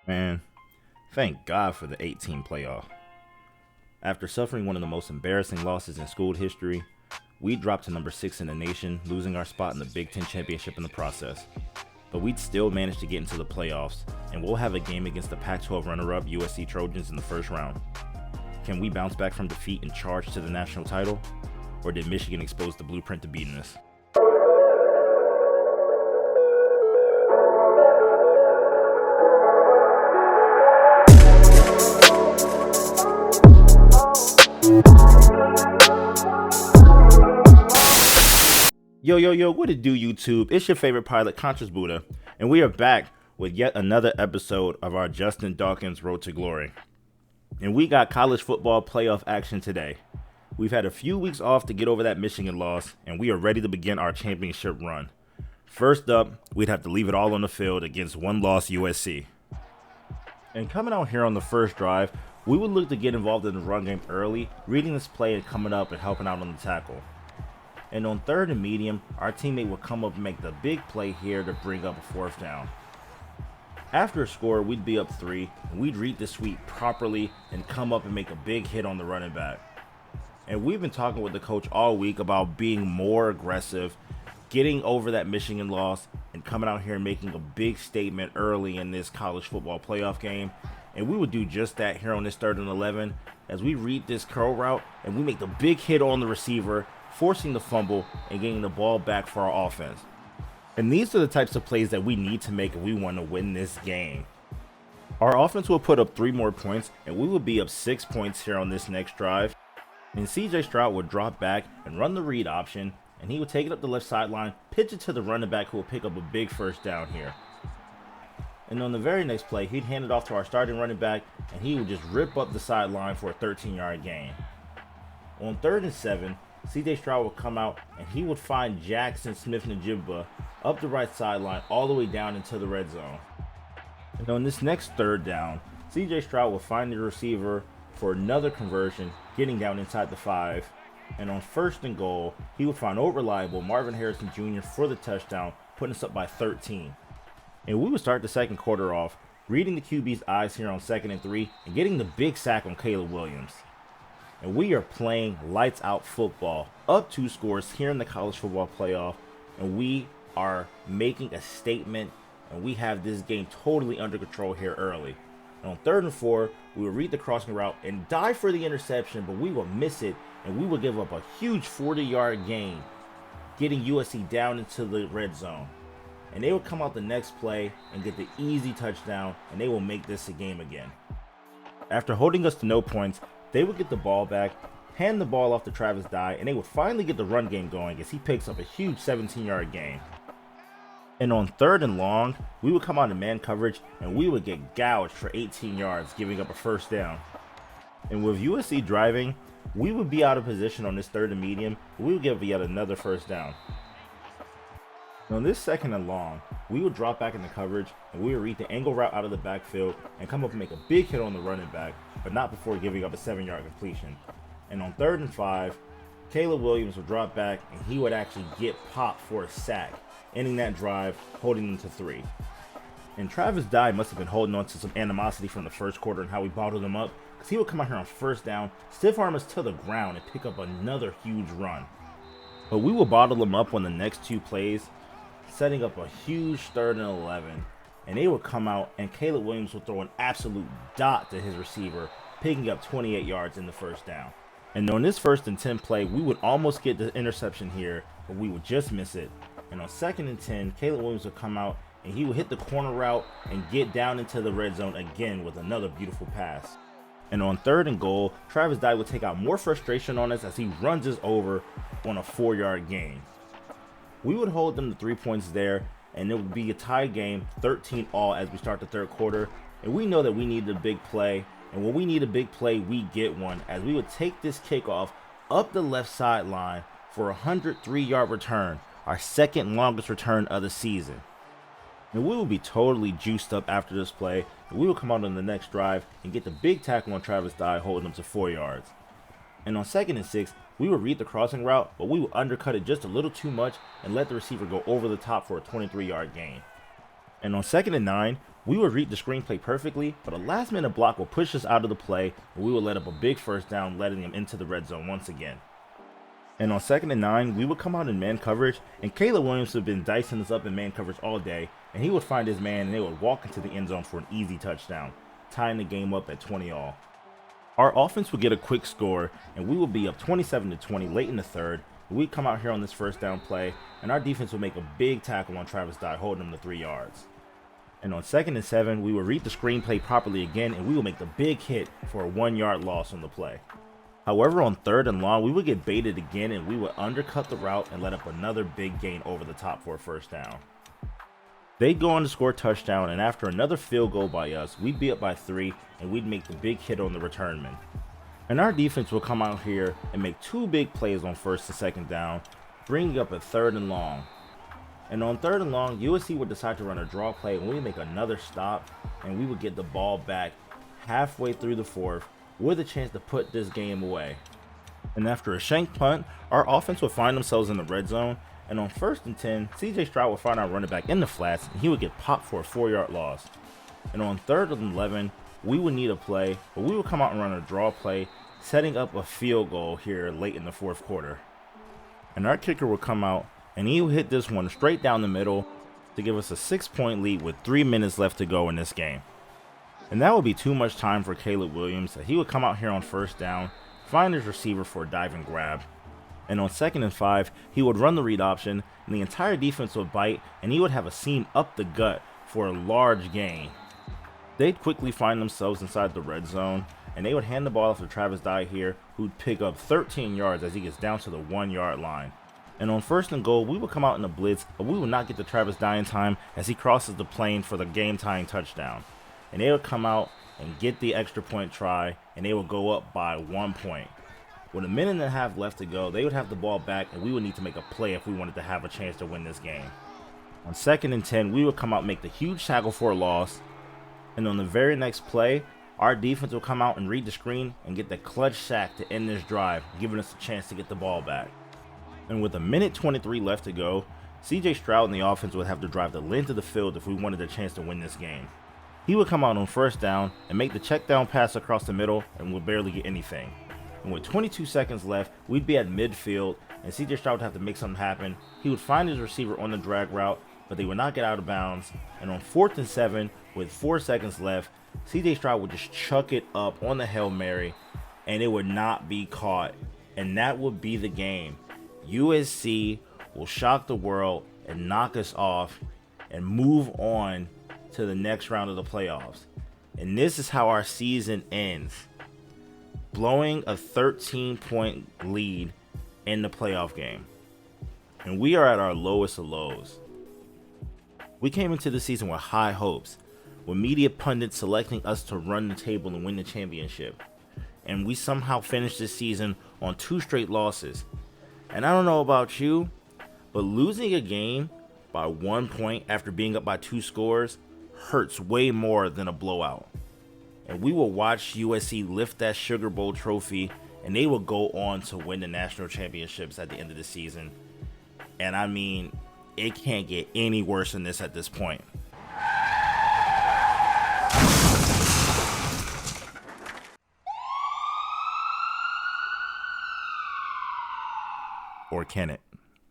Man, thank God for the 18 playoff. After suffering one of the most embarrassing losses in school history, we dropped to number 6 in the nation, losing our spot in the Big Ten championship in the process. But we'd still managed to get into the playoffs, and we'll have a game against the Pac-12 runner-up USC Trojans in the first round. Can we bounce back from defeat and charge to the national title? Or did Michigan expose the blueprint to beating us? Yo, what it do, YouTube? It's your favorite pilot, Conscious Buddha, and we are back with yet another episode of our Justin Dawkins Road to Glory. And we got college football playoff action today. We've had a few weeks off to get over that Michigan loss, and we are ready to begin our championship run. First up, we'd have to leave it all on the field against one-loss USC. And coming out here on the first drive, we would look to get involved in the run game early, reading this play and coming up and helping out on the tackle. And on third and medium, our teammate would come up and make the big play here to bring up a fourth down. After a score, we'd be up 3, and we'd read the sweep properly and come up and make a big hit on the running back. And we've been talking with the coach all week about being more aggressive, getting over that Michigan loss, and coming out here and making a big statement early in this college football playoff game. And we would do just that here on this 3rd and 11 as we read this curl route and we make the big hit on the receiver, forcing the fumble and getting the ball back for our offense. And these are the types of plays that we need to make if we want to win this game. Our offense will put up 3 more points, and we will be up 6 points here on this next drive. And CJ Stroud would drop back and run the read option, and he would take it up the left sideline, pitch it to the running back who will pick up a big first down here. And on the very next play, he'd hand it off to our starting running back, and he would just rip up the sideline for a 13-yard gain. On 3rd and 7, CJ Stroud would come out and he would find Jackson Smith-Njigba up the right sideline all the way down into the red zone. And on this next 3rd down, CJ Stroud would find the receiver for another conversion, getting down inside the 5. And on 1st and goal, he would find old reliable Marvin Harrison Jr. for the touchdown, putting us up by 13. And we would start the second quarter off, reading the QB's eyes here on 2nd and 3 and getting the big sack on Caleb Williams. And we are playing lights out football, up 2 scores here in the college football playoff, and we are making a statement, and we have this game totally under control here early. And on 3rd and 4, we will read the crossing route and dive for the interception, but we will miss it, and we will give up a huge 40-yard gain, getting USC down into the red zone. And they will come out the next play and get the easy touchdown, and they will make this a game again. After holding us to no points, they would get the ball back, hand the ball off to Travis Dye, and they would finally get the run game going as he picks up a huge 17-yard gain. And on 3rd and long, we would come out in man coverage and we would get gouged for 18 yards, giving up a first down. And with USC driving, we would be out of position on this 3rd and medium, and we would give yet another first down. And on this 2nd and long, we would drop back into coverage and we would read the angle route out of the backfield and come up and make a big hit on the running back, but not before giving up a 7-yard completion. And on 3rd and 5, Caleb Williams would drop back and he would actually get popped for a sack, ending that drive, holding them to 3. And Travis Dye must have been holding on to some animosity from the first quarter and how we bottled him up, because he would come out here on 1st down, stiff arm us to the ground and pick up another huge run. But we will bottle him up on the next 2 plays, setting up a huge 3rd and 11, and they would come out and Caleb Williams would throw an absolute dot to his receiver, picking up 28 yards in the first down. And on this 1st and 10 play, we would almost get the interception here, but we would just miss it. And on 2nd and 10, Caleb Williams would come out and he would hit the corner route and get down into the red zone again with another beautiful pass. And on 3rd and goal, Travis Dye would take out more frustration on us as he runs us over on a 4-yard gain. We would hold them to 3 points there, and it would be a tie game, 13-all as we start the 3rd quarter. And we know that we need a big play, and when we need a big play, we get one, as we would take this kickoff up the left sideline for a 103-yard return, our 2nd longest return of the season. And we will be totally juiced up after this play, and we will come out on the next drive and get the big tackle on Travis Dye, holding them to 4 yards. And on 2nd and 6, we would read the crossing route, but we would undercut it just a little too much and let the receiver go over the top for a 23-yard gain. And on 2nd and 9, We would read the screenplay perfectly, but a last minute block would push us out of the play, and we would let up a big first down, letting them into the red zone once again. And on 2nd and 9, we would come out in man coverage, and Caleb Williams had been dicing us up in man coverage all day, and he would find his man and they would walk into the end zone for an easy touchdown, tying the game up at 20-all. Our offense would get a quick score, and we would be up 27-20 late in the third. We'd come out here on this first down play, and our defense would make a big tackle on Travis Dye, holding him to 3 yards. And on 2nd and 7, we would read the screenplay properly again, and we would make the big hit for a 1-yard loss on the play. However, on 3rd and long, we would get baited again, and we would undercut the route and let up another big gain over the top for a first down. They'd go on to score a touchdown, and after another field goal by us, we'd be up by 3, and we'd make the big hit on the return man. And our defense will come out here and make 2 big plays on 1st and 2nd down, bringing up a 3rd and long. And on 3rd and long, USC would decide to run a draw play, and we'd make another stop, and we would get the ball back halfway through the 4th with a chance to put this game away. And after a shank punt, our offense would find themselves in the red zone, and on 1st and 10, CJ Stroud would find our running back in the flats, and he would get popped for a 4-yard loss. And on 3rd and 11, we would need a play, but we would come out and run a draw play, setting up a field goal here late in the 4th quarter. And our kicker would come out, and he would hit this one straight down the middle to give us a 6-point lead with 3 minutes left to go in this game. And that would be too much time for Caleb Williams, so he would come out here on 1st down, find his receiver for a dive and grab. And on 2nd and 5, he would run the read option, and the entire defense would bite, and he would have a seam up the gut for a large gain. They'd quickly find themselves inside the red zone, and they would hand the ball off to Travis Dye here, who'd pick up 13 yards as he gets down to the 1-yard line. And on 1st and goal, we would come out in a blitz, but we would not get to Travis Dye in time as he crosses the plane for the game-tying touchdown. And they would come out and get the extra point try, and they would go up by 1 point. With a minute and a half left to go, they would have the ball back, and we would need to make a play if we wanted to have a chance to win this game. On 2nd and 10, we would come out and make the huge tackle for a loss, and on the very next play, our defense will come out and read the screen and get the clutch sack to end this drive, giving us a chance to get the ball back. And with a minute 23 left to go, CJ Stroud and the offense would have to drive the length of the field if we wanted a chance to win this game. He would come out on 1st down and make the check down pass across the middle and would barely get anything. And with 22 seconds left, we'd be at midfield, and CJ Stroud would have to make something happen. He would find his receiver on the drag route, but they would not get out of bounds. And on 4th and 7, with 4 seconds left, CJ Stroud would just chuck it up on the Hail Mary, and it would not be caught. And that would be the game. USC will shock the world and knock us off and move on to the next round of the playoffs. And this is how our season ends. Blowing a 13-point lead in the playoff game. And we are at our lowest of lows. We came into the season with high hopes, with media pundits selecting us to run the table and win the championship. And we somehow finished this season on 2 straight losses. And I don't know about you, but losing a game by 1 point after being up by 2 scores hurts way more than a blowout. And we will watch USC lift that Sugar Bowl trophy, and they will go on to win the national championships at the end of the season. And I mean, it can't get any worse than this at this point. Or can it?